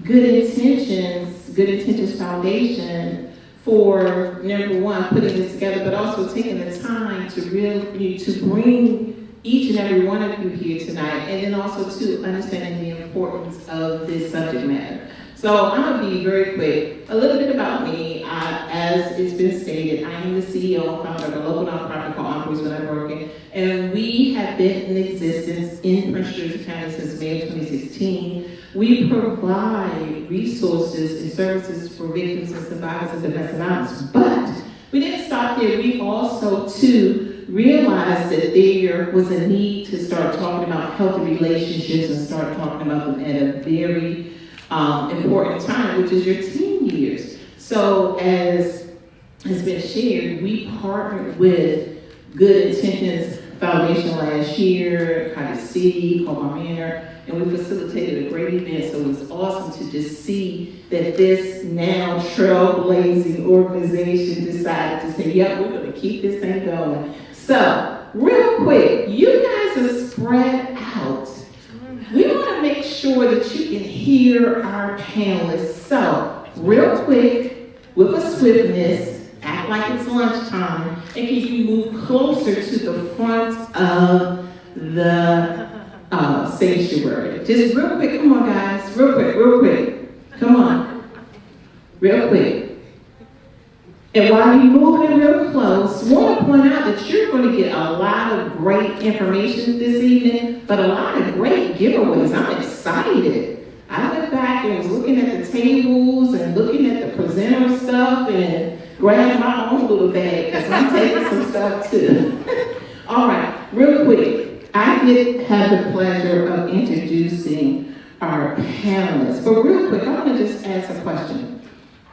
Good Intentions Foundation for, number one, putting this together, but also taking the time to bring each and every one of you here tonight, and then also to understanding the importance of this subject matter. So I'm going to be very quick. A little bit about me. As it's been stated, I am the CEO and founder of a local nonprofit called Uncles When I'm Working, and we have been in existence in Prince George's County since May of 2016. We provide resources and services for victims and survivors of domestic violence, but we didn't stop there. We also, too, realized that there was a need to start talking about healthy relationships and start talking about them at a very important time, which is your teen years. So as has been shared, we partnered with Good Intentions Foundation last year, Cottage City, Colmar Manor, and we facilitated a great event. So it was awesome to just see that this now trailblazing organization decided to say, yep, we're going to keep this thing going. So, real quick, you guys are spread out. We want to make sure that you can hear our panelists. So, real quick, with a swiftness, act like it's lunchtime, and can you move closer to the front of the sanctuary? Just real quick, come on guys, real quick, come on, real quick. And while you're moving real close, I want to point out that you're going to get a lot of great information this evening, but a lot of great giveaways. I'm excited. I went back and was looking at the tables and looking at the presenter stuff and grabbed my own little bag because I'm taking some stuff too. All right, real quick, I did have the pleasure of introducing our panelists, but real quick, I want to just ask a question.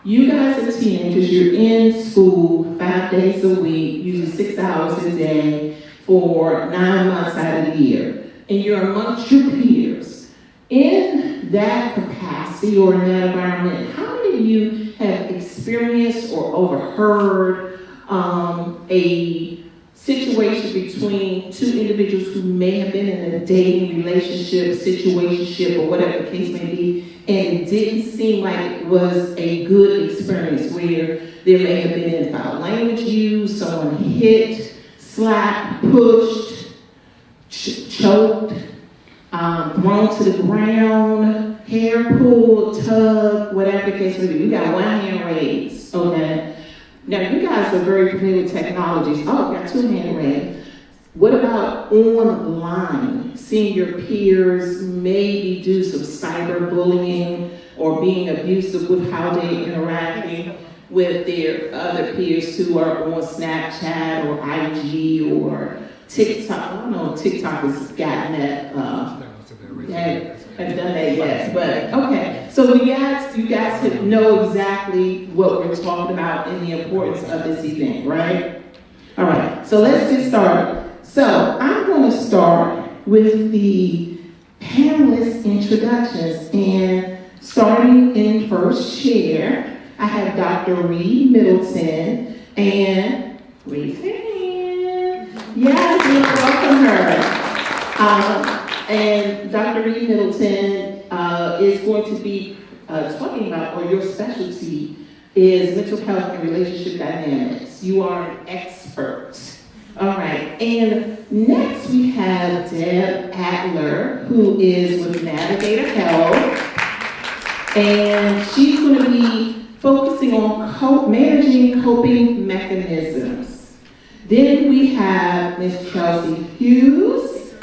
You guys are teenagers, you're in school 5 days a week, usually 6 hours a day for 9 months out of the year, and you're amongst your peers. In that capacity or in that environment, how many of you have experienced or overheard a situation between two individuals who may have been in a dating relationship, situationship, or whatever the case may be, and it didn't seem like it was a good experience, where there may have been foul language used, someone hit, slapped, pushed, choked, thrown to the ground, hair pulled, tugged, whatever the case may be. We got one hand raised, okay? Now, you guys are very familiar with technologies. Oh, we got 2 hand raised. What about online? Seeing your peers maybe do some cyberbullying or being abusive with how they interacting with their other peers who are on Snapchat or IG or TikTok. I don't know if TikTok has gotten that, have done that yet, but okay. So you guys know exactly what we're talking about and the importance of this event, right? All right, so let's get started. So I'm going to start with the panelist introductions, and starting in first chair, I have Dr. Reed Middleton, and raise your hand. Yes, we welcome her. And Dr. Reed Middleton is going to be talking about, or your specialty is mental health and relationship dynamics. You are an expert. All right, and next we have Deb Adler, who is with Navigator Health, and she's going to be focusing on managing coping mechanisms. Then we have Ms. Chelsea Hughes,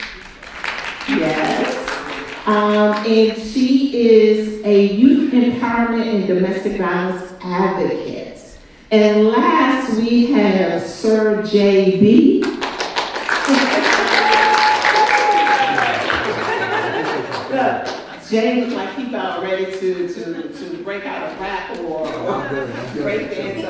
yes, and she is a youth empowerment and domestic violence advocate. And last, we have Sir J.B. Jay looks like he's about ready to break out a rap or break dance.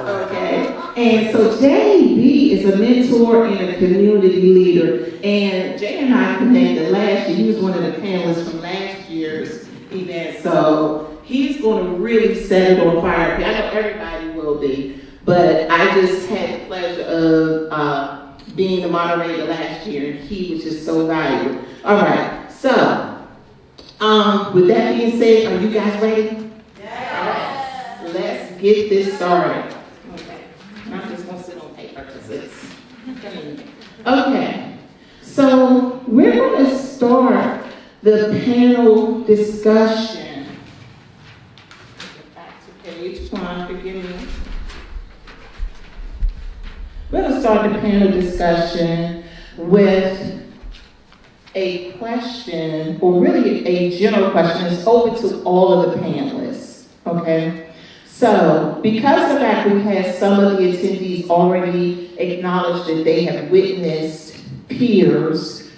Okay. And so J.B. is a mentor and a community leader. And Jay and I connected last year. He was one of the panelists from last year's event. So he's going to really set it on fire. I know everybody will be, but I just had the pleasure of being the moderator last year, and he was just so valuable. All right, so with that being being said, are you guys ready? Yes. All right. Let's get this started. Okay. I'm just going to sit on paper because it's... Okay. So we're going to start the panel discussion. Get back to page 1, forgive me. We're going to start the panel discussion with a question, or really a general question. It's open to all of the panelists, okay? So, because of the fact we've had some of the attendees already acknowledge that they have witnessed peers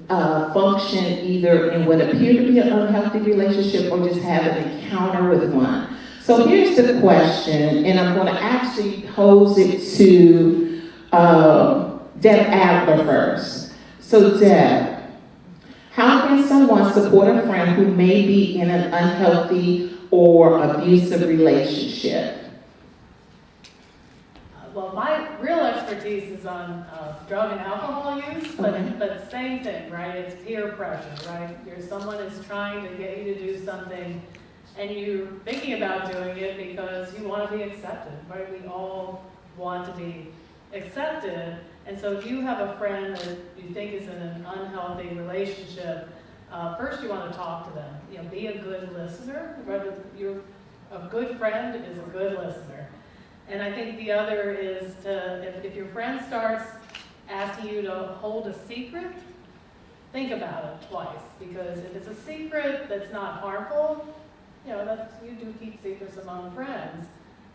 function either in what appear to be an unhealthy relationship or just have an encounter with one. So here's the question, and I'm going to actually pose it to Deb Adler first. So Deb, how can someone support a friend who may be in an unhealthy or abusive relationship? Well, my real expertise is on drug and alcohol use, but same thing, right? It's peer pressure, right? Someone is trying to get you to do something, and you're thinking about doing it because you want to be accepted, right? We all want to be accepted, and so if you have a friend that you think is in an unhealthy relationship, first you want to talk to them. Be a good listener. A good friend is a good listener. And I think the other is if your friend starts asking you to hold a secret, think about it twice. Because if it's a secret that's not harmful, you do keep secrets among friends.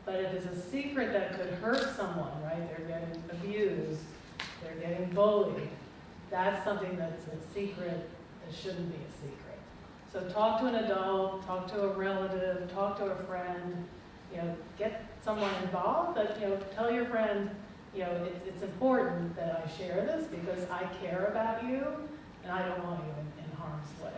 But if it's a secret that could hurt someone, right? They're getting abused, they're getting bullied. That's something that's a secret that shouldn't be a secret. So talk to an adult, talk to a relative, talk to a friend. Get someone involved, but tell your friend, it's important that I share this because I care about you and I don't want you in harm's way.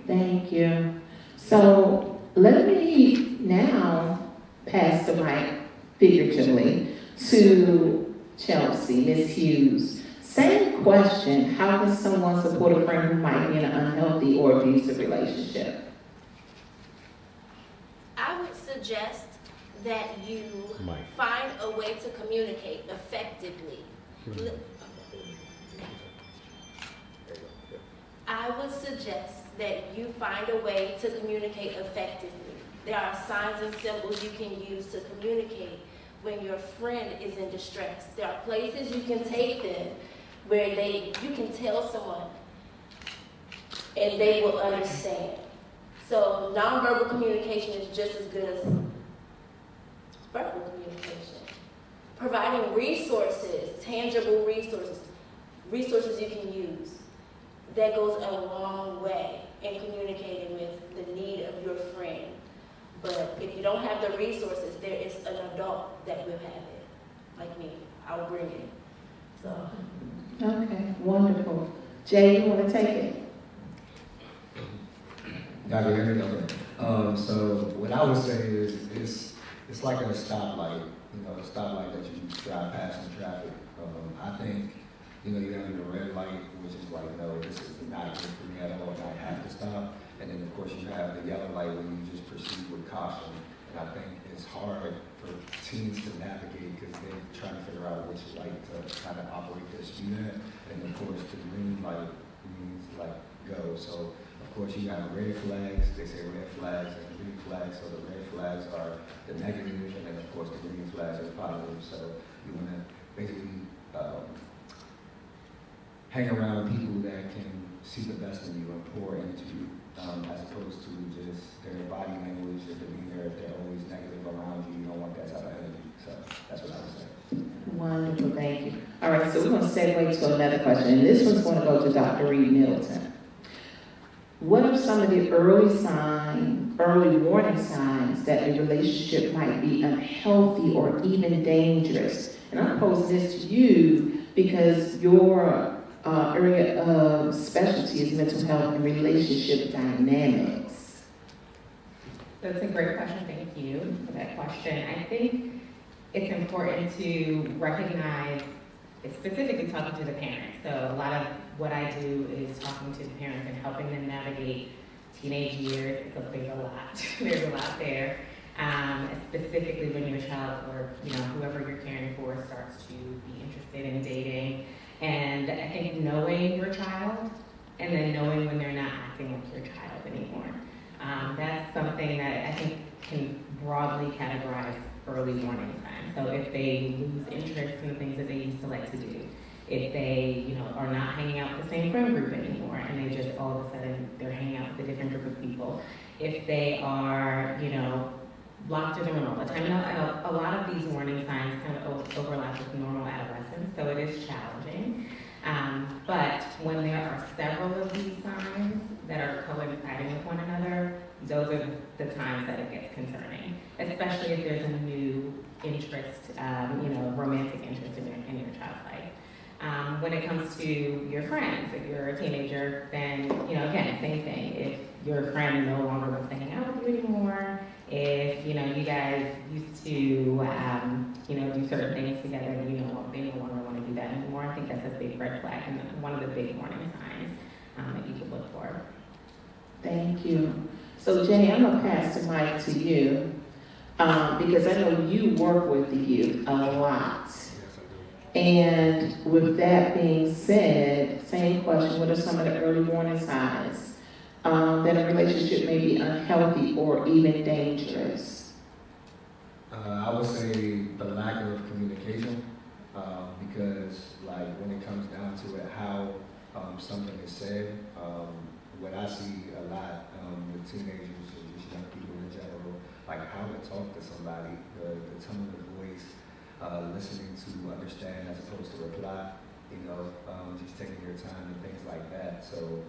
Thank you. So let me now pass the mic figuratively to Chelsea, Ms. Hughes. Same question, how can someone support a friend who might be in an unhealthy or abusive relationship? I would suggest that you find a way to communicate effectively. I would suggest that you find a way to communicate effectively. There are signs and symbols you can use to communicate when your friend is in distress. There are places you can take them where you can tell someone and they will understand. So nonverbal communication is just as good as verbal communication. Providing resources, tangible resources you can use. That goes a long way in communicating with the need of your friend. But if you don't have the resources, there is an adult that will have it. Like me, I'll bring it. So. Okay, wonderful. Jay, you want to take it? Y'all can hear me? Okay. So what I would say is it's like a stoplight, a stoplight that you drive past in traffic. I think, you have your red light, which is like, no, this is not good for me at all, and I have to stop. And then, of course, you have the yellow light where you just proceed with caution. And I think it's hard for teens to navigate because they're trying to figure out which light to kind of operate their speed at. And, of course, the green light means, go. So, of course, you have red flags. They say red flags and green flags. So the red flags are the negative, and then, of course, the green flags are positive. So you want to basically hang around people that can see the best in you and pour into you, as opposed to just their body language, their demeanor. If they're always negative around you, you don't want that type of energy. So that's what I would say. Wonderful, thank you. All right, so we're going to segue to another question, and this one's going to go to Dr. Reed Middleton. What are some of the early warning signs that a relationship might be unhealthy or even dangerous? And I'm posing this to you because your area of specialty is mental health and relationship dynamics. That's a great question. Thank you for that question. I think it's important to recognize, specifically talking to the parents. So a lot of what I do is talking to the parents and helping them navigate teenage years, there's a lot. There's a lot there. Specifically when your child or whoever you're caring for starts to be interested in dating. And I think knowing your child and then knowing when they're not acting like your child anymore. That's something that I think can broadly categorize early warning signs. So if they lose interest in the things that they used to like to do, if they, are not hanging out with the same friend group anymore, and they just all of a sudden they're hanging out with a different group of people, if they are, locked in a room all the time. A lot of these warning signs kind of overlap with normal adolescence, so it is challenging. But when there are several of these signs that are coinciding with one another, those are the times that it gets concerning, especially if there's a new interest, romantic interest in your child's life. When it comes to your friends, if you're a teenager, then, again, same thing. If your friend no longer wants to hang out with you anymore, if, you guys used to, do certain things together, and they no longer want to do that anymore, I think that's a big red flag and one of the big warning signs that you could look for. Thank you. So Jenny, I'm gonna pass the mic to you because I know you work with the youth a lot. And with that being said, same question, what are some of the early warning signs that a relationship may be unhealthy or even dangerous? I would say the lack of communication, because like when it comes down to it, how something is said, what I see a lot with teenagers or just young people in general, like how to talk to somebody, the tone of the voice, listening to understand as opposed to reply, just taking your time and things like that. So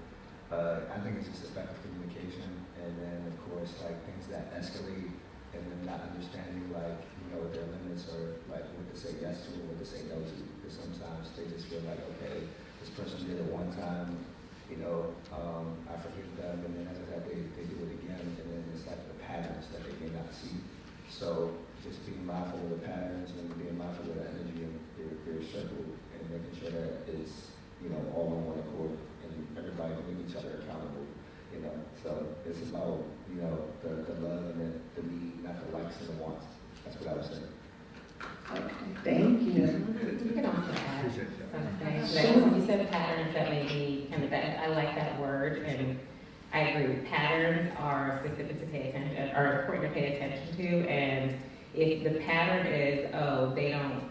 I think it's just effective communication, and then of course like things that escalate and then not understanding like their limits or like what to say yes to and what to say no to, because sometimes they just feel like, okay, this person did it one time, I forgive them, and then after that they do it again, and then it's like the patterns that they may not see. So just being mindful of the patterns and being mindful of the energy in your circle and making sure that it's all on one accord and everybody holding each other accountable. So it's about the love and the need, not the likes and the wants. That's what I was saying. Okay, thank you. You can also add something. You said patterns that may be kind of bad. I like that word, and I agree. Patterns are specific to pay attention, are important to pay attention to, and if the pattern is, they don't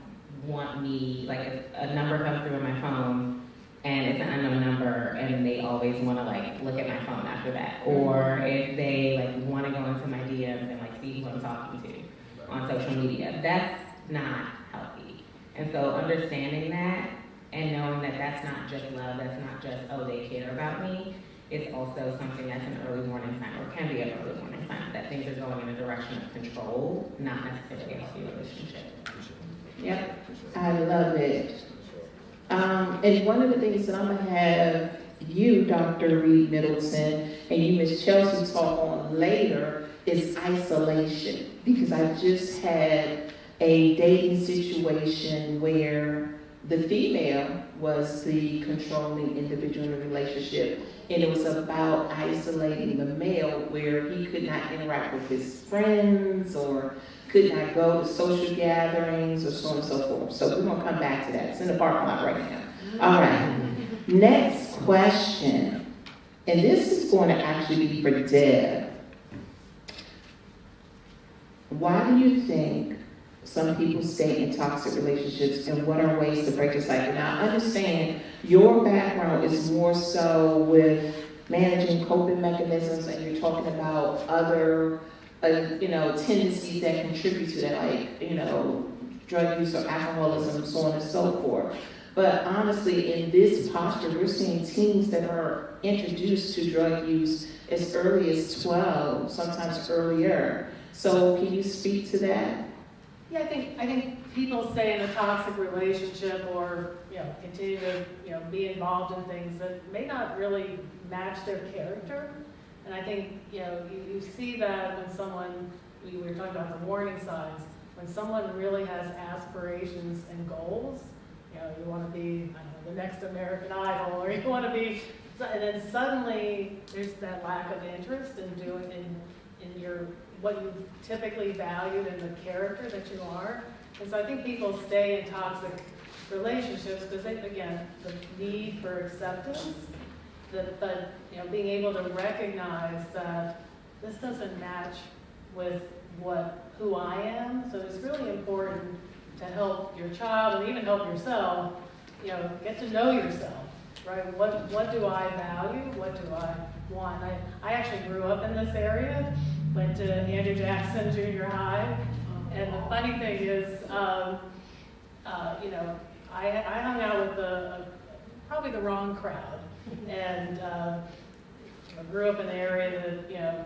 want me, like if a number comes through on my phone and it's an unknown number and they always want to like look at my phone after that, or if they like want to go into my DMs and like see who I'm talking to on social media, that's not healthy. And so understanding that and knowing that that's not just love, that's not just, they care about me, it's also something that's an early warning sign, or can be an early warning sign, that things are going in a direction of control, not necessarily a healthy relationship. Yep, I love it. And one of the things that I'm gonna have you, Dr. Reed Middleton, and you, Ms. Chelsea, talk on later is isolation, because I just had a dating situation where the female was the controlling individual in the relationship, and it was about isolating the male where he could not interact with his friends or could not go to social gatherings or so on and so forth. So we're going to come back to that. It's in the parking lot right now. All right. Next question. And this is going to actually be for Deb. Why do you think some people stay in toxic relationships, and what are ways to break the cycle? Now, I understand your background is more so with managing coping mechanisms, and you're talking about other tendencies that contribute to that, like, drug use or alcoholism, so on and so forth. But honestly, in this posture, we're seeing teens that are introduced to drug use as early as 12, sometimes earlier. So can you speak to that? Yeah, I think people stay in a toxic relationship or, continue to, be involved in things that may not really match their character. And I think, you see that when someone, we were talking about the warning signs, when someone really has aspirations and goals, you want to be, the next American Idol, or you want to be And then suddenly, there's that lack of interest in doing, in your, what you typically valued in the character that you are. And so I think people stay in toxic relationships because they, again, the need for acceptance, but you know, being able to recognize that this doesn't match with who I am. So it's really important to help your child and even help yourself, you know, get to know yourself, right? What do I value? What do I want? I actually grew up in this area, went to Andrew Jackson Junior High, and the funny thing is, you know, I hung out with probably the wrong crowd, and I grew up in an area that, you know,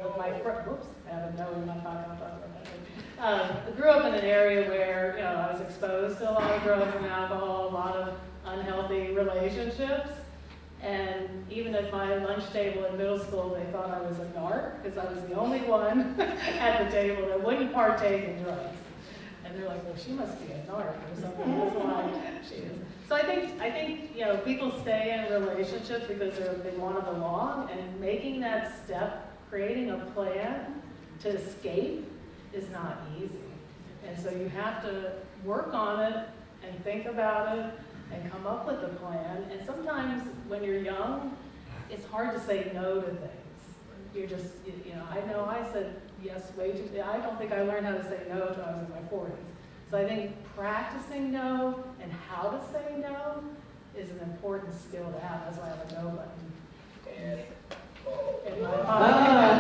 whoops, I have a note in my pocket, I'll talk about that. I grew up in an area where, you know, I was exposed to a lot of drugs and alcohol, a lot of unhealthy relationships, and even at my lunch table in middle school, they thought I was a narc, because I was the only one at the table that wouldn't partake in drugs. And they're like, well, she must be a narc or something, that's why she is. So I think, you know, people stay in relationships because they want to belong, and making that step, creating a plan to escape is not easy. And so you have to work on it and think about it and come up with a plan. And sometimes when you're young, it's hard to say no to things. You're just, you know I said yes way too, I don't think I learned how to say no until I was in my 40s. So I think practicing no and how to say no is an important skill to have. That's why I have a no button in my pocket.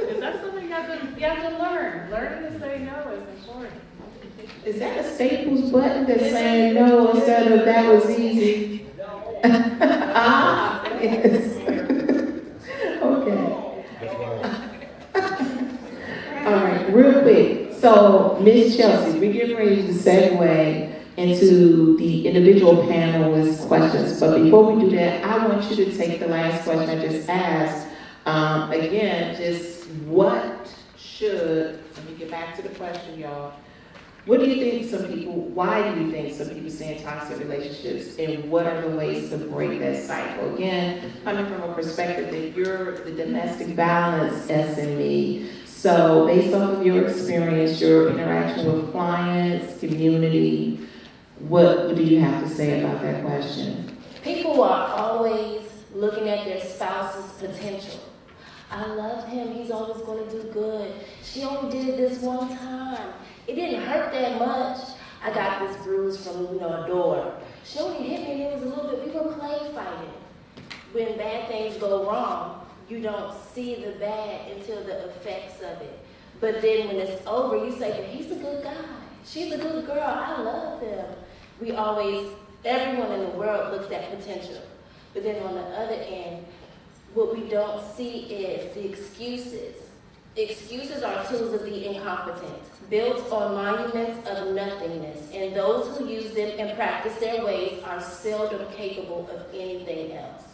Because that's something you have to learn. Learning to say no is important. Is that a Staples button that's saying no instead of that was easy? Yes. Okay. All right, real quick. So, Ms. Chelsea, we're getting ready to segue into the individual panelist questions. But before we do that, I want you to take the last question I just asked. Again, just let me get back to the question, y'all. What do you think why do you think some people stay in toxic relationships, and what are the ways to break that cycle? Again, coming from a perspective that you're the domestic violence SME, so based off of your experience, your interaction with clients, community, what do you have to say about that question? People are always looking at their spouse's potential. I love him, he's always going to do good. She only did it this one time. It didn't hurt that much. I got this bruise from, a door. She only hit me, it was a little bit, we were play fighting. When bad things go wrong, you don't see the bad until the effects of it. But then when it's over, you say, but he's a good guy. She's a good girl, I love him. Everyone in the world looks at potential. But then on the other end, what we don't see is the excuses. Excuses are tools of the incompetent, built on monuments of nothingness, and those who use them and practice their ways are seldom capable of anything else.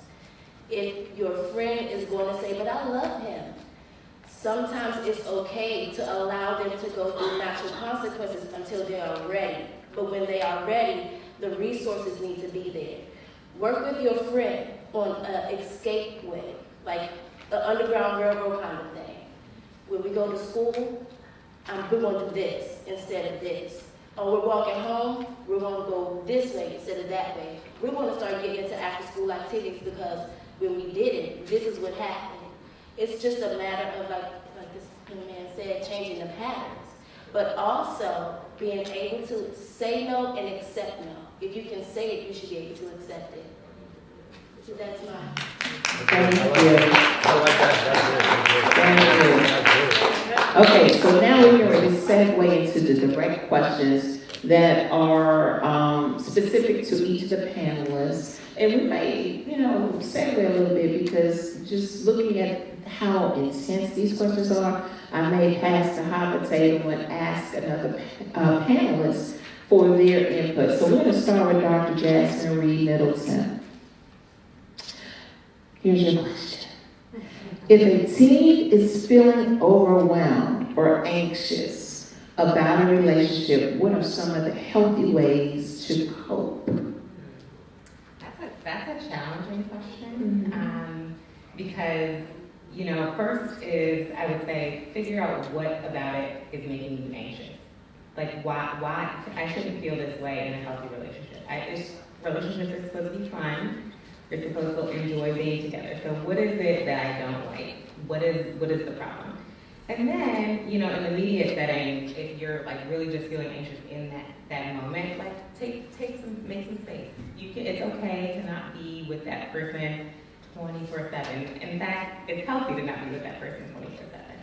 If your friend is going to say, but I love him, sometimes it's okay to allow them to go through natural consequences until they are ready. But when they are ready, the resources need to be there. Work with your friend on an escape way, like the Underground Railroad kind of thing. When we go to school, we're going to do this instead of this. Or we're walking home, we're going to go this way instead of that way. We're going to start getting into after-school activities because when we did it, this is what happened. It's just a matter of, like this young man said, changing the patterns. But also being able to say no and accept no. If you can say it, you should be able to accept it. So that's mine. Thank you. I like that. Okay, so now we're going to segue into the direct questions that are specific to each of the panelists. And we may, segue a little bit because just looking at how intense these questions are, I may pass the hot potato and ask another panelist for their input. So we're going to start with Dr. Jasmine Reed Middleton. Here's your question. If a teen is feeling overwhelmed or anxious about a relationship, what are some of the healthy ways to cope? That's a challenging question, because, you know, first is, I would say, figure out what about it is making you anxious. Like, why, I shouldn't feel this way in a healthy relationship. Relationships are supposed to be fun. You're supposed to enjoy being together. So what is it that I don't like? What is the problem? And then, you know, in the immediate setting, if you're like really just feeling anxious in that moment, like make some space. It's okay to not be with that person 24/7. In fact, it's healthy to not be with that person 24/7.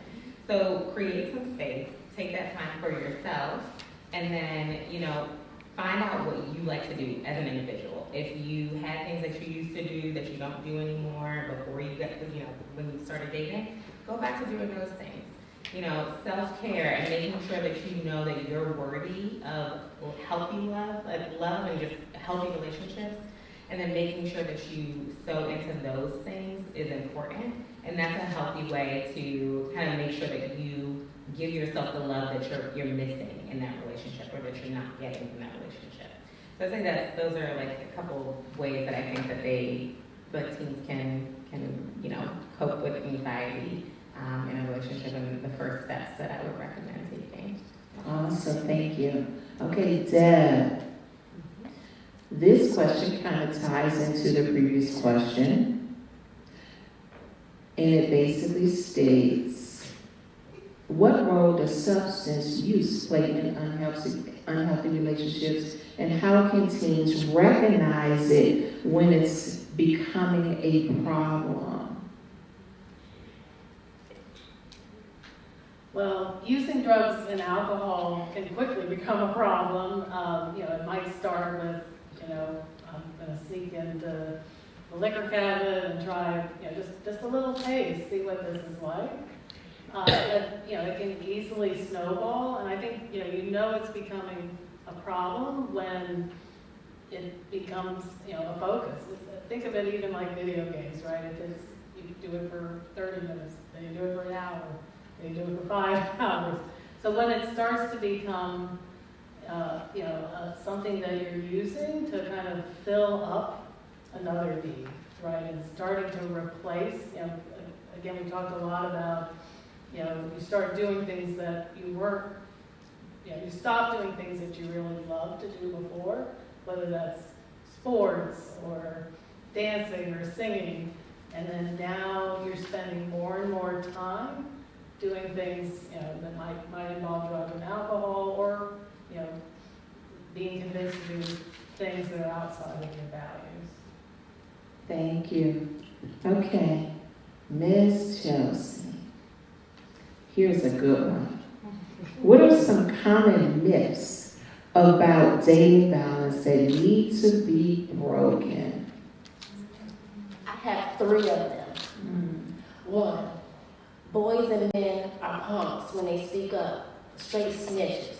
So create some space, take that time for yourself, and then, you know, find out what you like to do as an individual. If you had things that you used to do that you don't do anymore before you got, you know, when you started dating, go back to doing those things. You know, self-care and making sure that you know that you're worthy of healthy love, like love and just healthy relationships, and then making sure that you sow into those things is important. And that's a healthy way to kind of make sure that you give yourself the love that you're missing in that relationship or that you're not getting from that relationship. So I think that those are like a couple ways that I think that teens can you know, cope with anxiety in a relationship, and the first steps that I would recommend taking. Awesome, thank you. Okay, Deb. This question kind of ties into the previous question. And it basically states, what role does substance use play in unhealthy relationships, and how can teens recognize it when it's becoming a problem? Well, using drugs and alcohol can quickly become a problem. You know, it might start with, you know, I'm going to sneak into the liquor cabinet and try, you know, just a little taste, see what this is like. But, you know, it can easily snowball, and I think, you know it's becoming a problem when it becomes, you know, a focus. Think of it even like video games, right? If it's, you do it for 30 minutes, then you do it for an hour, then you do it for 5 hours. So when it starts to become, you know, something that you're using to kind of fill up another need, right? And starting to replace, you know, again, we talked a lot about, you know, you start doing things that you weren't, you know, you stop doing things that you really loved to do before, whether that's sports or dancing or singing, and then now you're spending more and more time doing things, you know, that might involve drugs and alcohol, or, you know, being convinced to do things that are outside of your values. Thank you. Okay, Ms. Chelsea. Here's a good one. What are some common myths about dating balance that need to be broken? I have 3 of them. 1, boys and men are punks when they speak up, straight snitches.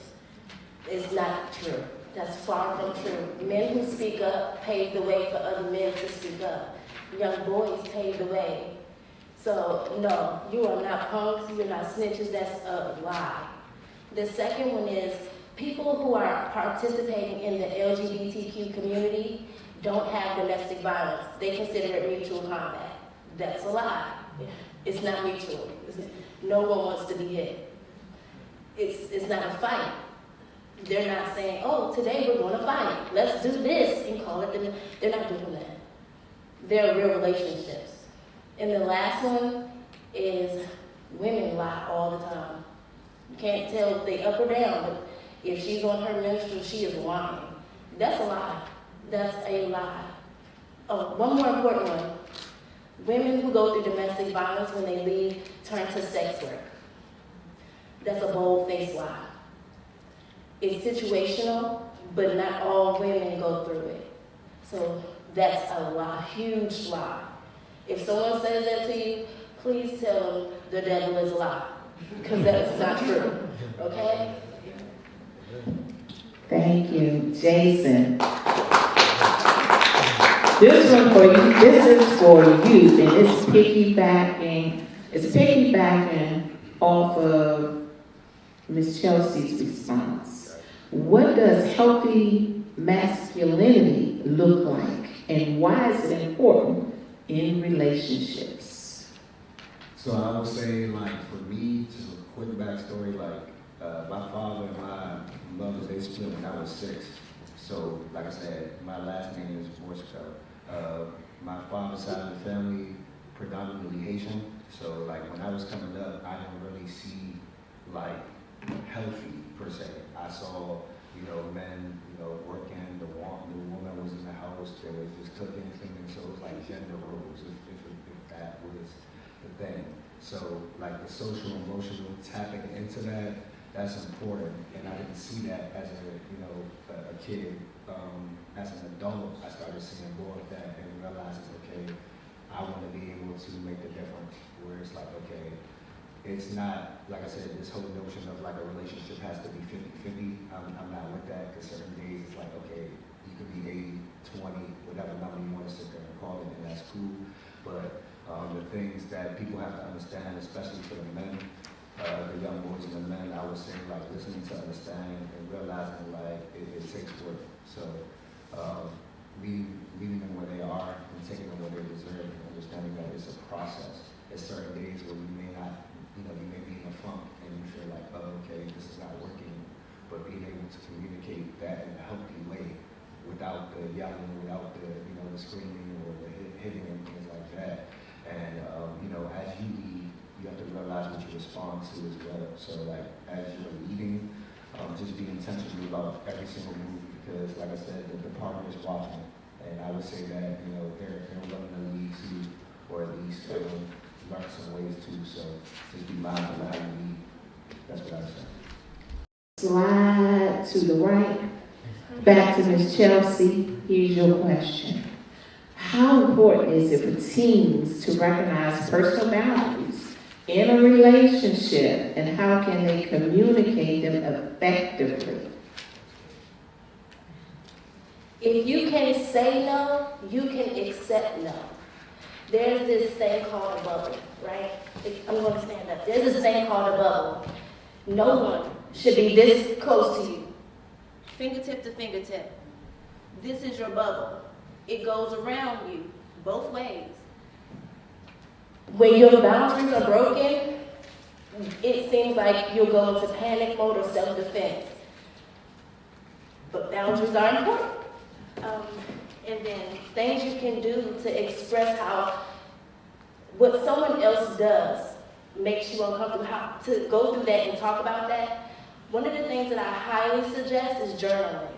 It's not true. That's far from true. Men who speak up pave the way for other men to speak up. Young boys pave the way. So, no, you are not punks, you're not snitches, that's a lie. The second one is, people who are participating in the LGBTQ community don't have domestic violence. They consider it mutual combat. That's a lie. It's not mutual. No one wants to be hit. It's not a fight. They're not saying, oh, today we're going to fight. Let's do this and call it. They're not doing that. They're real relationships. And the last one is women lie all the time. You can't tell if they up or down, but if she's on her menstrual, she is lying. That's a lie. That's a lie. Oh, one more important one. Women who go through domestic violence, when they leave, turn to sex work. That's a bold-faced lie. It's situational, but not all women go through it. So that's a lie, huge lie. If someone says that to you, please tell them the devil is a lie, because that's not true, okay? Thank you. Jason. This one for you, this is for youth, and it's piggybacking off of Ms. Chelsea's response. What does healthy masculinity look like And why is it important in relationships? So I would say, like, for me, just a quick backstory, like, my father and my mother, they split when I was 6. So, like I said, my last name is Borsco. My father's side of the family, predominantly Haitian. So, like, when I was coming up, I didn't really see, like, healthy, per se. I saw, men, working, the woman was in the house, they was just cooking, cleaning, so it was like gender roles, if that was the thing. So, like, the social, emotional tapping into that, that's important, and I didn't see that as a kid. As an adult, I started seeing more of that and realizing, okay, I want to be able to make the difference, where it's like, okay, it's not, like I said, this whole notion of like a relationship has to be 50-50. I'm not with that, because certain days it's like, okay, you could be 80-20, whatever number you want to sit there and call it, and that's cool. But the things that people have to understand, especially for the men, the young boys and the men, I would say, like, listening to understand and realizing, like, it takes work. So, meeting them where they are and taking them where they deserve, and understanding that it's a process. There's certain days where you may not, you may be in a funk and you feel like, oh, okay, this is not working. But being able to communicate that in a healthy way, without the yelling, without the, the screaming or the hitting and things like that. And, as you lead, you have to realize what you respond to as well. So, like, as you're leading, just be intentional about every single move, because, like I said, the partner is watching. And I would say that, they're willing to lead too, or at least learn some ways too. So just be mindful of how you lead. That's what I would say. Slide to the right. Back to Ms. Chelsea. Here's your question. How important is it for teens to recognize personal boundaries in a relationship, and how can they communicate them effectively? If you can say no, you can accept no. There's this thing called a bubble, right? I'm going to stand up. There's this thing called a bubble. No one should be this close to you. Fingertip to fingertip. This is your bubble. It goes around you both ways. When your boundaries are broken, it seems like you'll go into panic mode or self-defense. But boundaries are important. And then things you can do to express how what someone else does makes you uncomfortable, how to go through that and talk about that. One of the things that I highly suggest is journaling,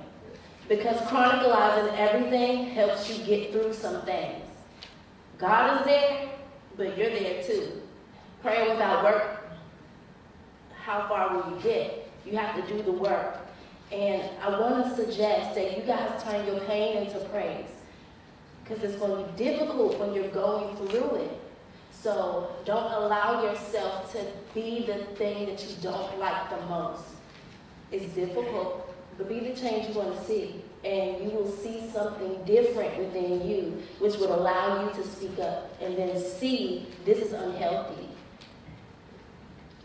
because chronicalizing everything helps you get through some things. God is there, but you're there too. Praying without work, how far will you get? You have to do the work. And I want to suggest that you guys turn your pain into praise, because it's going to be difficult when you're going through it. So don't allow yourself to be the thing that you don't like the most. It's difficult, but be the change you want to see. And you will see something different within you, which would allow you to speak up and then see this is unhealthy.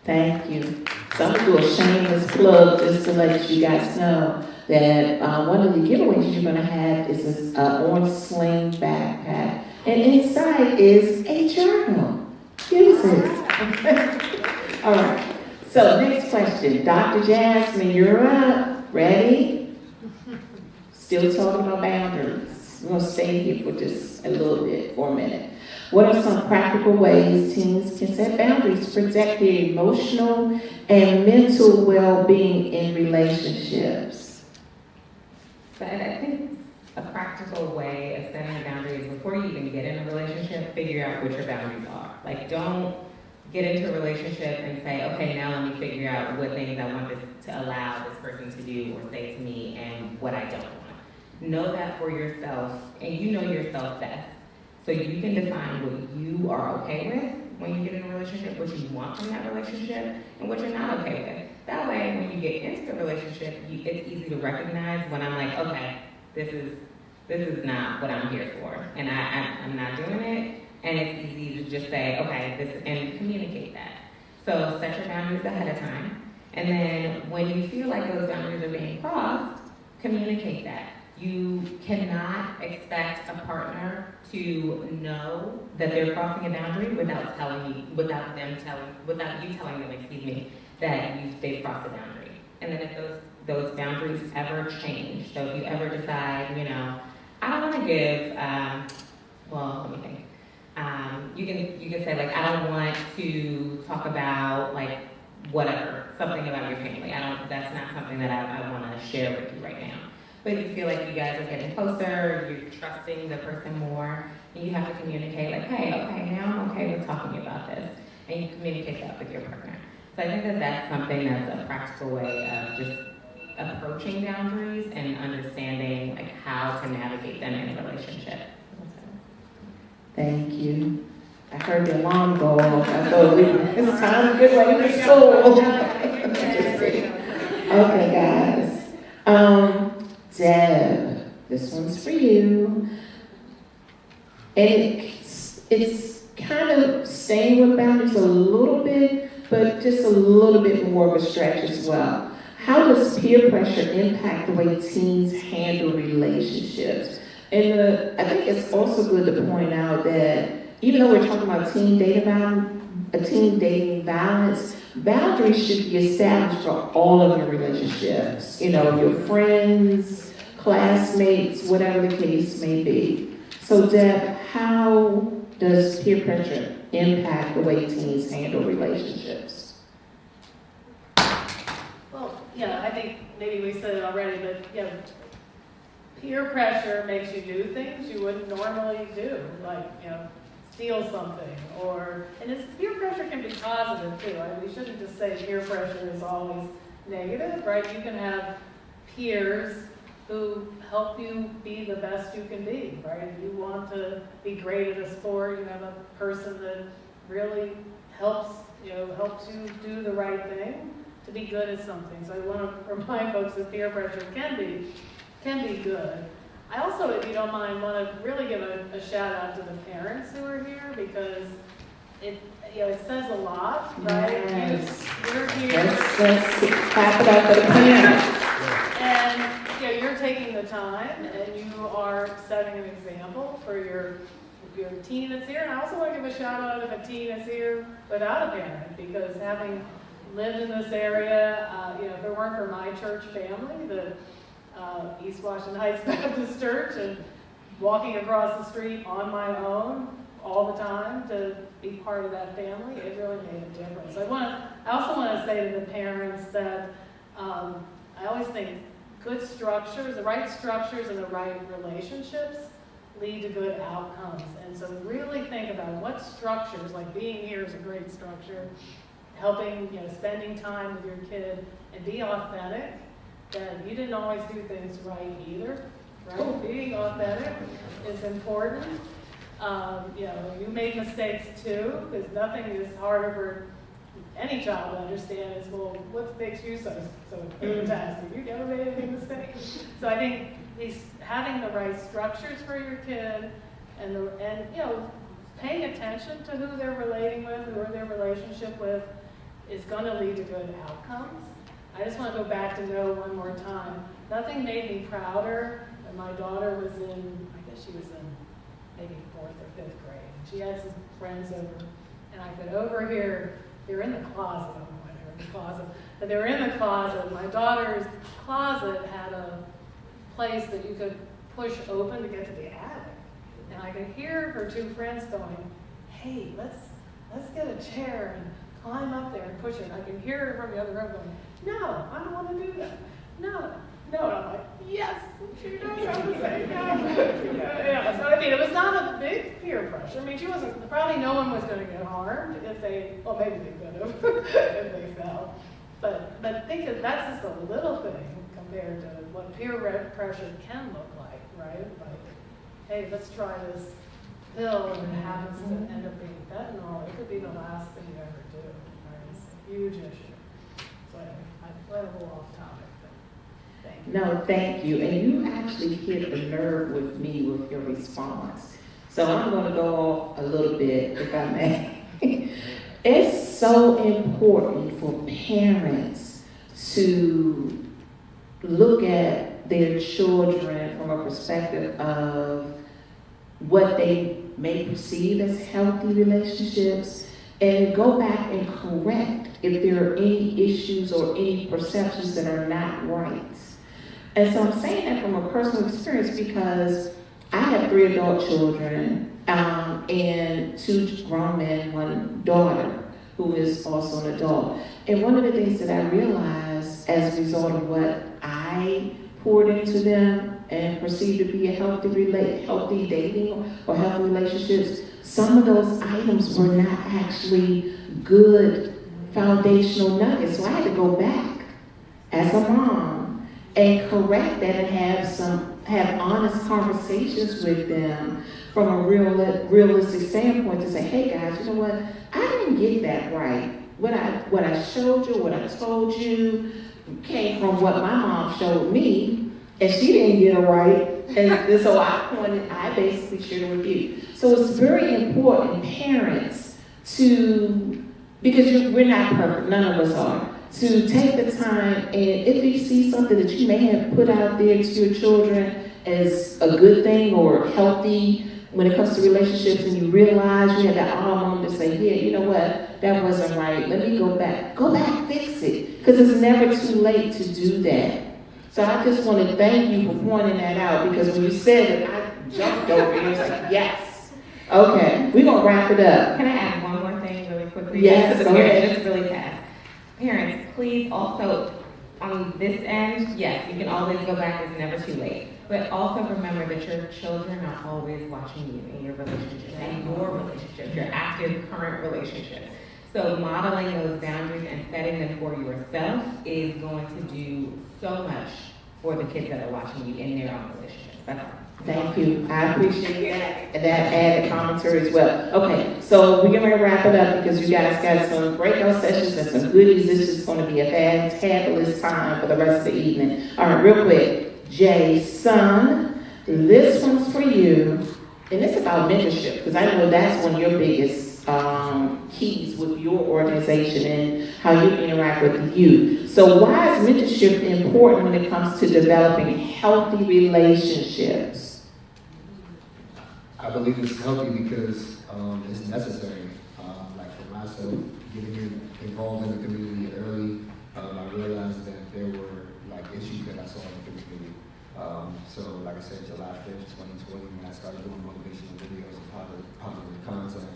Thank you. So I'm going to do a shameless plug just to let you guys know that one of the giveaways you're going to have is an orange sling backpack. And inside is a journal. Use it. All right. So next question. Dr. Jasmine, you're up. Ready? Still talking about boundaries. We're going to stay here for just a little bit, for a minute. What are some practical ways teens can set boundaries to protect their emotional and mental well-being in relationships? So I think a practical way of setting boundaries before you even get in a relationship, figure out what your boundaries are. Like, don't get into a relationship and say, okay, now let me figure out what things I want to allow this person to do or say to me and what I don't want. Know that for yourself, and you know yourself best. So you can define what you are okay with when you get in a relationship, what you want from that relationship, and what you're not okay with. That way, when you get into the relationship, it's easy to recognize when I'm like, okay, this is not what I'm here for, and I'm not doing it. And it's easy to just say, okay, and communicate that. So set your boundaries ahead of time, and then when you feel like those boundaries are being crossed, communicate that. You cannot expect a partner to know that they're crossing a boundary without you telling them, that they've crossed a boundary. And then if those boundaries ever change, so if you ever decide, I don't want to give, let me think. You can say, like, I don't want to talk about, like, whatever, something about your family. That's not something that I want to share with you right now. But you feel like you guys are getting closer, you're trusting the person more, and you have to communicate, like, hey, okay, now I'm okay with talking about this. And you communicate that with your partner. So I think that that's something that's a practical way of just approaching boundaries and understanding, like, how to navigate them in a relationship. Thank you. I heard the alarm go off. I thought it's time to get ready for school. Okay, guys. Deb, this one's for you. And it's kind of staying with boundaries a little bit, but just a little bit more of a stretch as well. How does peer pressure impact the way teens handle relationships? And I think it's also good to point out that even though we're talking about teen dating violence, boundaries should be established for all of your relationships. Your friends, classmates, whatever the case may be. So Deb, how does peer pressure impact the way teens handle relationships? Well, I think maybe we said it already, but peer pressure makes you do things you wouldn't normally do, like, steal something, and peer pressure can be positive too. We shouldn't just say peer pressure is always negative, right? You can have peers who help you be the best you can be, right? If you want to be great at a sport, you have a person that really helps you do the right thing to be good at something. So I want to remind folks that peer pressure can be good. I also, if you don't mind, want to really give a shout out to the parents who are here, because it says a lot, right? Yes. You're here. Let's clap it up for the parents. And you're taking the time, and you are setting an example for your teen that's here. And I also want to give a shout out if a teen is here without a parent, because having lived in this area, if it weren't for my church family, the East Washington Heights Baptist Church, and walking across the street on my own all the time to be part of that family, it really made a difference. I also want to say to the parents that I always think good structures, the right structures and the right relationships lead to good outcomes. And so really think about what structures, like being here is a great structure, helping, spending time with your kid, and be authentic, that you didn't always do things right either, right? Being authentic is important. You made mistakes too, because nothing is harder for any child to understand is, well, what makes you so fantastic? You never made any mistakes. So I think having the right structures for your kid and paying attention to who they're relating with, who are their relationship with, is going to lead to good outcomes. I just want to go back to Noah one more time. Nothing made me prouder than my daughter was in, I guess she was in maybe 4th or 5th grade. She had some friends over, and I could overhear, they were in the closet, I don't know why they were in the closet, but they were in the closet. My daughter's closet had a place that you could push open to get to the attic. And I could hear her 2 friends going, hey, let's get a chair and climb up there and push it. And I could hear her from the other room going, no, I don't want to do that. No. And I'm like, yes, she knows how to say no. So it was not a big peer pressure. She wasn't, probably no one was going to get harmed if maybe they could have, if they fell. But think that that's just a little thing compared to what peer pressure can look like, right? Like, hey, let's try this pill, and it happens to end up being fentanyl. It could be the last thing you ever do, right? It's a huge issue. So I went a little off topic, but thank you. No, thank you. And you actually hit a nerve with me with your response. So I'm going to go off a little bit, if I may. It's so important for parents to look at at their children from a perspective of what they may perceive as healthy relationships, and go back and correct if there are any issues or any perceptions that are not right. And so I'm saying that from a personal experience because I have 3 adult children and 2 grown men, 1 daughter who is also an adult. And one of the things that I realized as a result of what I poured into them and perceived to be a healthy dating or healthy relationships, some of those items were not actually good foundational nuggets. So I had to go back as a mom and correct that and have honest conversations with them from a realistic standpoint to say, hey guys, you know what? I didn't get that right. What I showed you, what I told you came from what my mom showed me, and she didn't get it right. And so I basically shared it with you. So it's very important, parents, because we're not perfect, none of us are, to take the time, and if you see something that you may have put out there to your children as a good thing or healthy when it comes to relationships, and you realize you had that aha moment to say, yeah, you know what, that wasn't right, let me go back, fix it, because it's never too late to do that. So I just want to thank you for pointing that out, because when you said it, I jumped over and I was like, yes. Okay, we're going to wrap it up. Can I add one more thing really quickly? Yes, go ahead. Just really fast. Parents, please also, on this end, yes, you can always go back, it's never too late. But also remember that your children are always watching you in your relationships, your active current relationships. So modeling those boundaries and setting them for yourself is going to do so much for the kids that are watching you in their own relationships. That's all. Thank you. I appreciate that added commentary as well. Okay, so we're going to wrap it up because you guys got some breakout sessions and some goodies. This is going to be a fantabulous time for the rest of the evening. All right, real quick. Jason, this one's for you. And it's about mentorship, because I know that's one of your biggest keys with your organization and how you interact with the youth. So why is mentorship important when it comes to developing healthy relationships? I believe it's healthy because it's necessary. Like for myself, getting involved in the community early, I realized that there were like issues that I saw in the community. So like I said, July 5th, 2020, when I started doing motivational videos and positive content,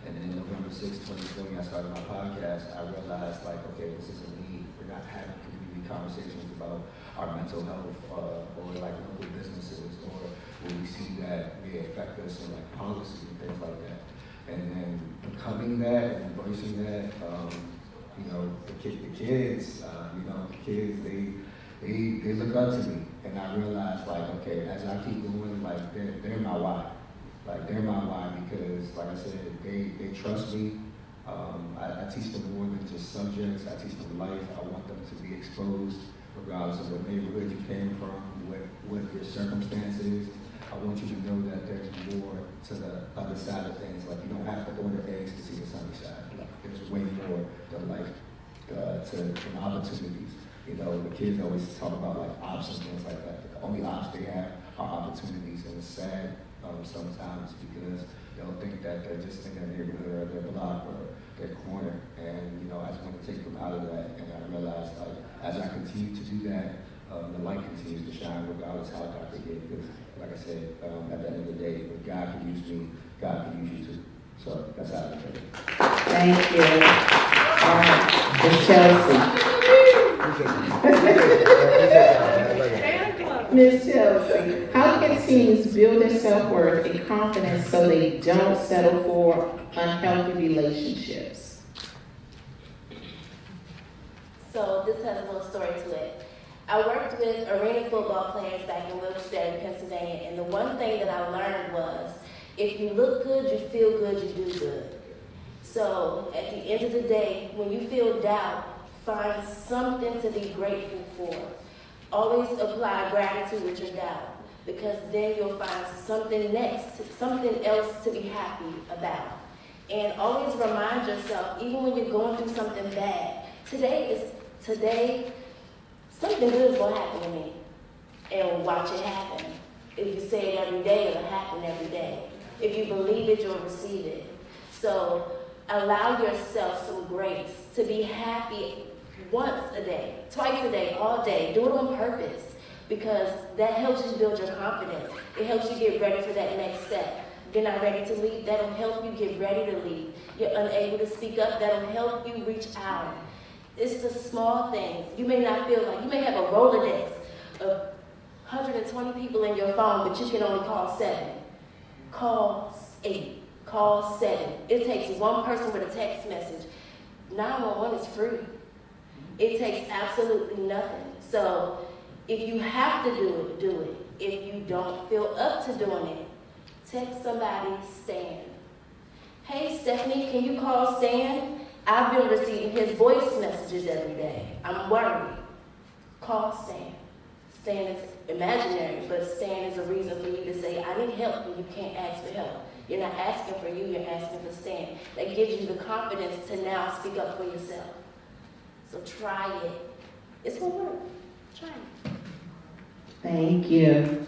and then November 6th, 2020, I started my podcast, I realized like, okay, this is a need. We're not having community conversations about our mental health or like local businesses, or when we see that may affect us in like policy and things like that. And then becoming that and embracing that, the kids, they look up to me, and I realized like, okay, as I keep going, like they're my why. Like they're my why because, like I said, they trust me. I teach them more than just subjects. I teach them life. I want them to be exposed, regardless of what neighborhood you came from, what your circumstances. I want you to know that there's more to the other side of things. Like you don't have to order eggs to see the sunny side. Like there's way more to life, to opportunities. You know, the kids always talk about like ops and things like that. The only ops they have are opportunities, and it's sad sometimes because they'll think that they're just in their neighborhood or their block or their corner. And I just want to take them out of that. And I realized like as I continue to do that, the light continues to shine regardless how dark it gets. Because like I said, at the end of the day, if God can use me, God can use you too. So that's how I look at it. Thank you. All right, Ms. Chelsea. Ms. Chelsea, how can teens build their self-worth and confidence so they don't settle for unhealthy relationships? So this has a little story to it. I worked with arena football players back in Wilkes-Barre, Pennsylvania, and the one thing that I learned was if you look good, you feel good, you do good. So at the end of the day, when you feel doubt, find something to be grateful for. Always apply gratitude with your doubt, because then you'll find something else to be happy about. And always remind yourself, even when you're going through something bad, today, something good is going to happen to me. and watch it happen. If you say it every day, it'll happen every day. If you believe it, you'll receive it. So allow yourself some grace to be happy once a day, twice a day, all day. Do it on purpose, because that helps you build your confidence. It helps you get ready for that next step. If you're not ready to leave, that'll help you get ready to leave. You're unable to speak up, that'll help you reach out. It's the small things. You may not feel like, you may have a Rolodex of 120 people in your phone, but you can only call 7. Call 8. Call 7. It takes one person with a text message. 911 is free. It takes absolutely nothing. So if you have to do it, do it. If you don't feel up to doing it, text somebody, Stan. Hey, Stephanie, can you call Stan? I've been receiving his voice messages every day. I'm worried. Call Stan. Stan is imaginary, but Stan is a reason for you to say, I need help, when you can't ask for help. You're not asking for you, you're asking for Stan. That gives you the confidence to now speak up for yourself. So try it. It's gonna work. Try it. Thank you.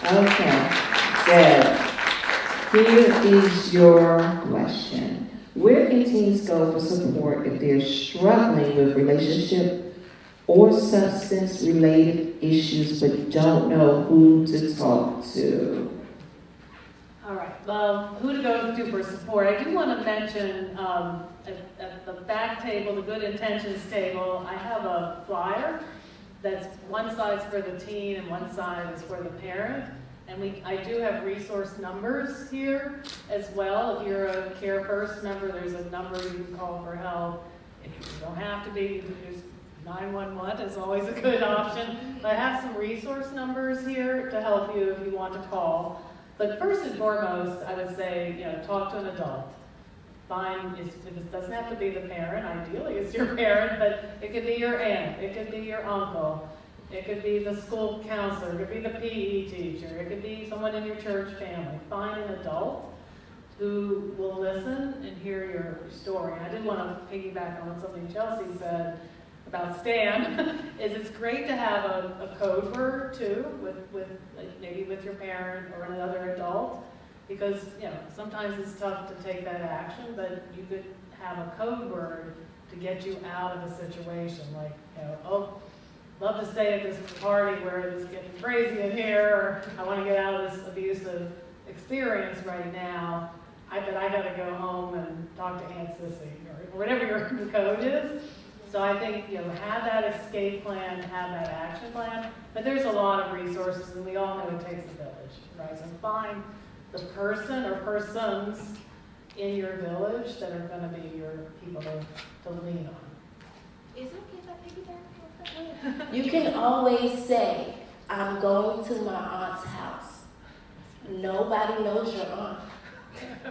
Okay, Deb, here is your question. Where can teens go for support if they're struggling with relationship or substance-related issues but don't know who to talk to? All right, well, who to go to for support. I do want to mention at the back table, the good intentions table, I have a flyer that's one side's for the teen and one side is for the parent. And I do have resource numbers here as well. If you're a Care First member, there's a number you can call for help. If you don't have to be, you can use 911 is always a good option. But I have some resource numbers here to help you if you want to call. But first and foremost, I would say, talk to an adult. It doesn't have to be the parent, ideally it's your parent, but it could be your aunt, it could be your uncle, it could be the school counselor, it could be the PE teacher, it could be someone in your church family. Find an adult who will listen and hear your story. I did want to piggyback on something Chelsea said about Stan, is it's great to have a code word too, maybe with your parent or another adult. Because, sometimes it's tough to take that action, but you could have a code word to get you out of a situation. Like, oh, love to stay at this party where it's getting crazy in here, or I want to get out of this abusive experience right now. But I got to go home and talk to Aunt Sissy, or whatever your code is. So I think, have that escape plan, have that action plan. But there's a lot of resources, and we all know it takes a village, right? So find the person or persons in your village that are going to be your people to lean on. Is it okay if I piggyback? You can always say, I'm going to my aunt's house. Nobody knows your aunt.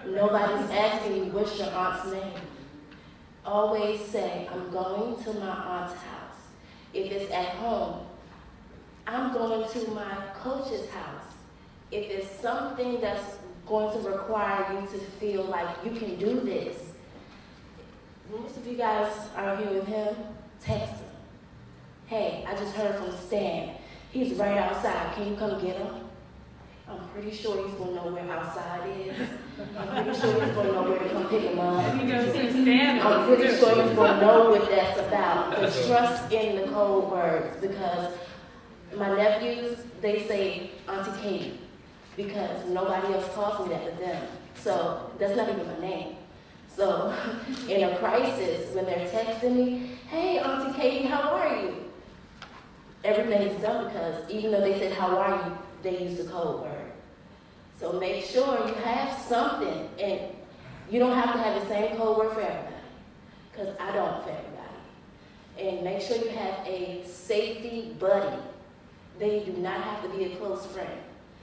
Nobody's asking you what's your aunt's name. Always say, I'm going to my aunt's house. If it's at home, I'm going to my coach's house. If it's something that's going to require you to feel like you can do this, most of you guys are here with him, text him. Hey, I just heard from Stan. He's right outside. Can you come get him? I'm pretty sure he's going to know where outside is. I'm pretty sure he's going to know where to come pick him up. And you go see Stan. I'm pretty sure he's going to know what that's about. But trust in the code words, because my nephews, they say Auntie Katie, because nobody else calls me that but them. So that's not even my name. So in a crisis, when they're texting me, hey, Auntie Katie, how are you? Everything is done because even though they said, how are you, they use the code word. So make sure you have something, and you don't have to have the same code word for everybody, because I don't for everybody. And make sure you have a safety buddy. They do not have to be a close friend,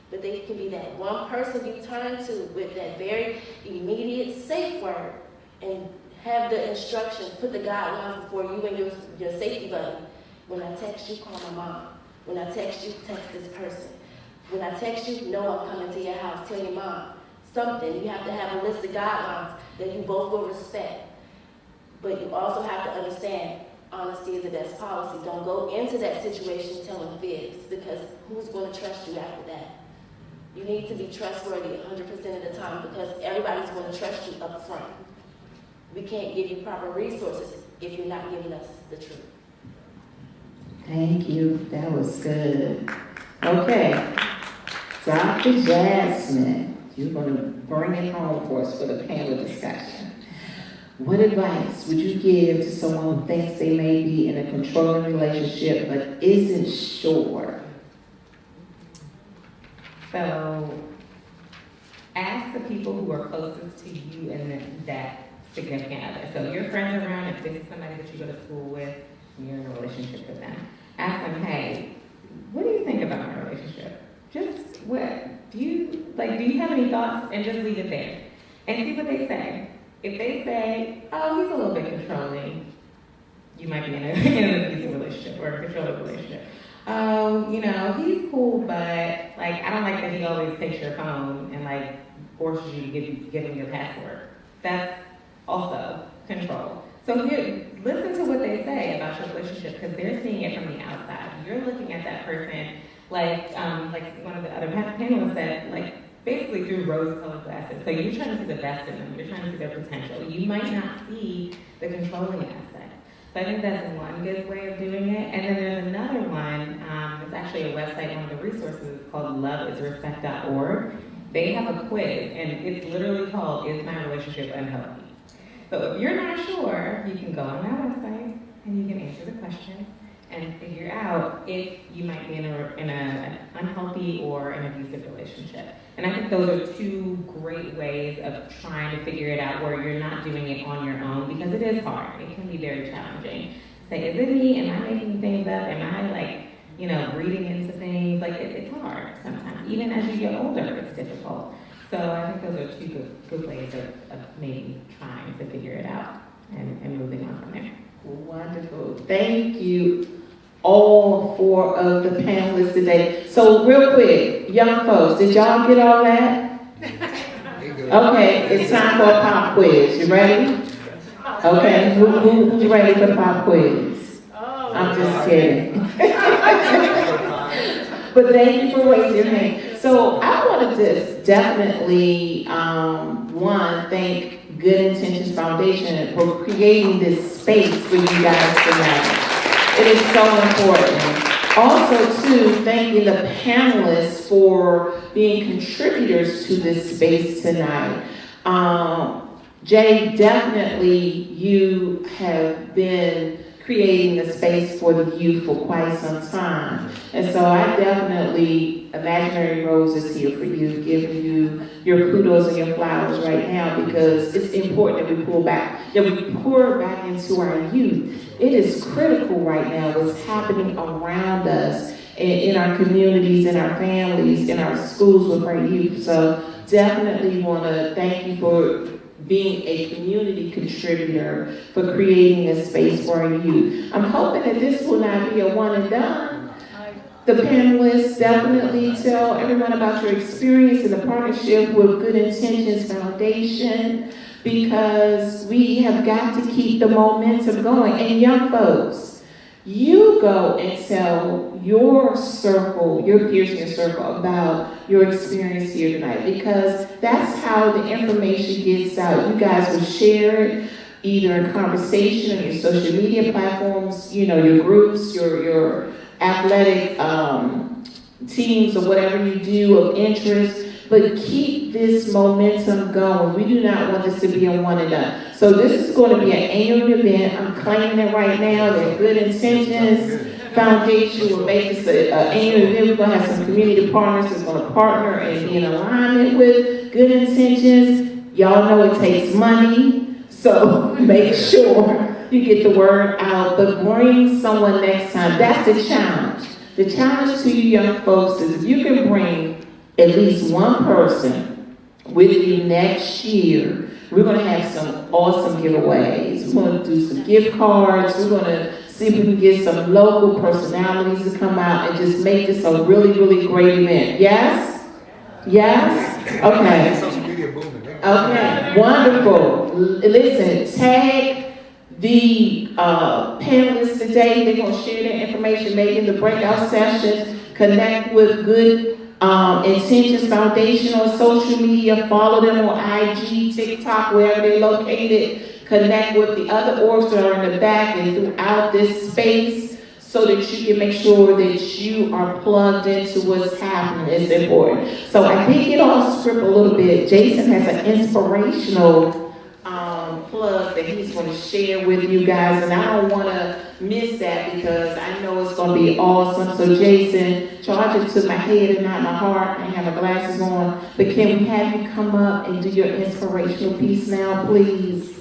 but they can be that one person you turn to with that very immediate safe word, and have the instructions, put the guidelines before you and your safety buddy. When I text you, call my mom. When I text you, text this person. When I text you, know I'm coming to your house. Tell your mom something. You have to have a list of guidelines that you both will respect. But you also have to understand, honesty is the best policy. Don't go into that situation telling fibs, because who's going to trust you after that? You need to be trustworthy 100% of the time, because everybody's going to trust you up front. We can't give you proper resources if you're not giving us the truth. Thank you. That was good. Okay. Dr. Jasmine, you're going to bring it home for us for the panel discussion. What advice would you give to someone who thinks they may be in a controlling relationship but isn't sure? So, ask the people who are closest to you and that significant other. So, your friends around, if this is somebody that you go to school with, and you're in a relationship with them, ask them, hey, what do you think about my relationship? Just what do you have any thoughts? And just leave it there and see what they say. If they say, oh, he's a little bit controlling, you might be in an abusive relationship or a controlling relationship. Oh, he's cool, but I don't like that he always takes your phone and forces you to give him your password. That's also control. So listen to what they say about your relationship, because they're seeing it from the outside. You're looking at that person like one of the other panelists said, basically through rose-colored glasses. So you're trying to see the best in them. You're trying to see their potential. You might not see the controlling aspect. So I think that's one good way of doing it. And then there's another one. It's actually a website, one of the resources called loveisrespect.org. They have a quiz, and it's literally called, Is My Relationship Unhealthy? So if you're not sure, you can go on that website, and you can answer the question and figure out if you might be in an unhealthy or an abusive relationship. And I think those are two great ways of trying to figure it out where you're not doing it on your own, because it is hard. It can be very challenging. Say, is it me? Am I making things up? Am I reading into things? It's hard sometimes. Even as you get older, it's difficult. So I think those are two good ways of maybe trying to figure it out and moving on from there. Wonderful. Thank you, all four of the panelists today. So real quick, young folks, did y'all get all that? Okay, it's time for a pop quiz. You ready? Okay, who's ready for the pop quiz? I'm just kidding. But thank you for raising your hand. So I want to just definitely, thank Good Intentions Foundation for creating this space for you guys tonight. It is so important. Also, too, thanking the panelists for being contributors to this space tonight. Jay, definitely you have been creating the space for the youth for quite some time. And so I definitely, Imaginary Rose is here for you, giving you your kudos and your flowers right now, because it's important that we pour back into our youth. It is critical right now what's happening around us in our communities, in our families, in our schools with our youth. So definitely want to thank you for being a community contributor, for creating a space for our youth. I'm hoping that this will not be a one and done. The panelists definitely tell everyone about your experience in the partnership with Good Intentions Foundation, because we have got to keep the momentum going. And young folks, you go and tell your circle, your peers in your circle, about your experience here tonight, because that's how the information gets out. You guys will share it either in conversation on your social media platforms, your groups, your athletic teams, or whatever you do of interest. But keep this momentum going. We do not want this to be a one and done. So this is going to be an annual event. I'm claiming it right now that Good Intentions Foundation will make this an annual event. We're going to have some community partners that's going to partner and be in alignment with Good Intentions. Y'all know it takes money, so make sure you get the word out, but bring someone next time. That's the challenge. The challenge to you young folks is if you can bring at least one person with you next year, we're going to have some awesome giveaways. We're going to do some gift cards. We're going to see if we can get some local personalities to come out and just make this a really, really great event. Yes? Yes? Okay. Okay, wonderful. Listen, tag the panelists today. They're going to share their information, maybe in the breakout sessions, connect with Good Intentions Foundation on social media, follow them on IG, TikTok, wherever they're located, connect with the other orgs that are in the back and throughout this space so that you can make sure that you are plugged into what's happening. It's important. So I did get off script a little bit. Jason has an inspirational plug that he's going to share with you guys, and I don't want to miss that because I know it's going to be awesome. So Jason, charge it to my head and not my heart. I have my glasses on, but can we have you come up and do your inspirational piece now, please?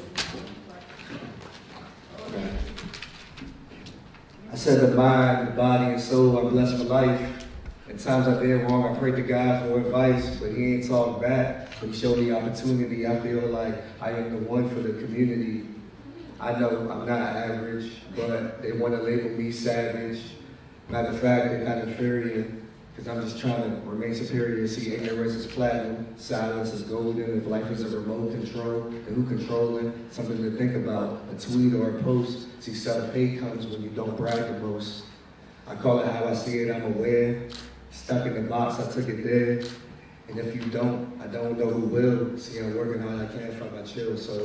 I said the mind, the body, and soul are blessed for life. At times I did wrong, I prayed to God for advice, but he ain't talked back. When he showed me opportunity, I feel like I am the one for the community. I know I'm not average, but they want to label me savage. Matter of fact, they're not inferior, because I'm just trying to remain superior. See, ignorance is platinum, silence is golden. If life is a remote control, then who controlling? Something to think about, a tweet or a post. See, self-hate comes when you don't brag the most. I call it how I see it, I'm aware. Stuck in the box, I took it there. And if you don't, I don't know who will. See, I'm working all I can from my chill. So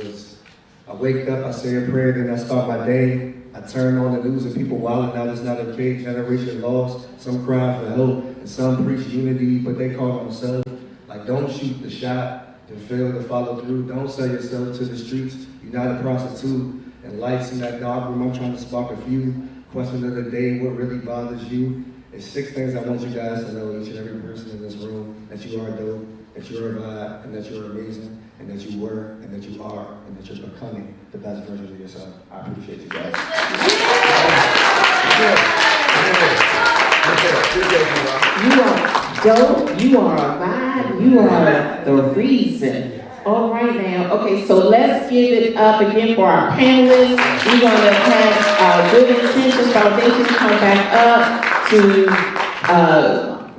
I wake up, I say a prayer, then I start my day. I turn on the news and people wilding out, it's not okay. Generation lost, some cry for help, and some preach unity, but they call themselves. Like, don't shoot the shot, then fail to follow through. Don't sell yourself to the streets, you're not a prostitute. And lights in that dark room, I'm trying to spark a few. Question of the day, what really bothers you? It's 6 things I want you guys to know, each and every person in this room, that you are dope, that you're a vibe, and that you're amazing, and that you were, and that you are, and that you're becoming the best version of yourself. I appreciate you guys. You are dope, you are a vibe, you are the reason. All right now, okay, so let's give it up again for our panelists. We're going to have Good Intentions Foundation come back up to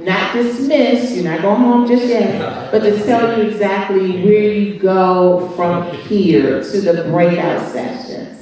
not dismiss, you're not going home just yet, but to tell you exactly where you go from here to the breakout sessions.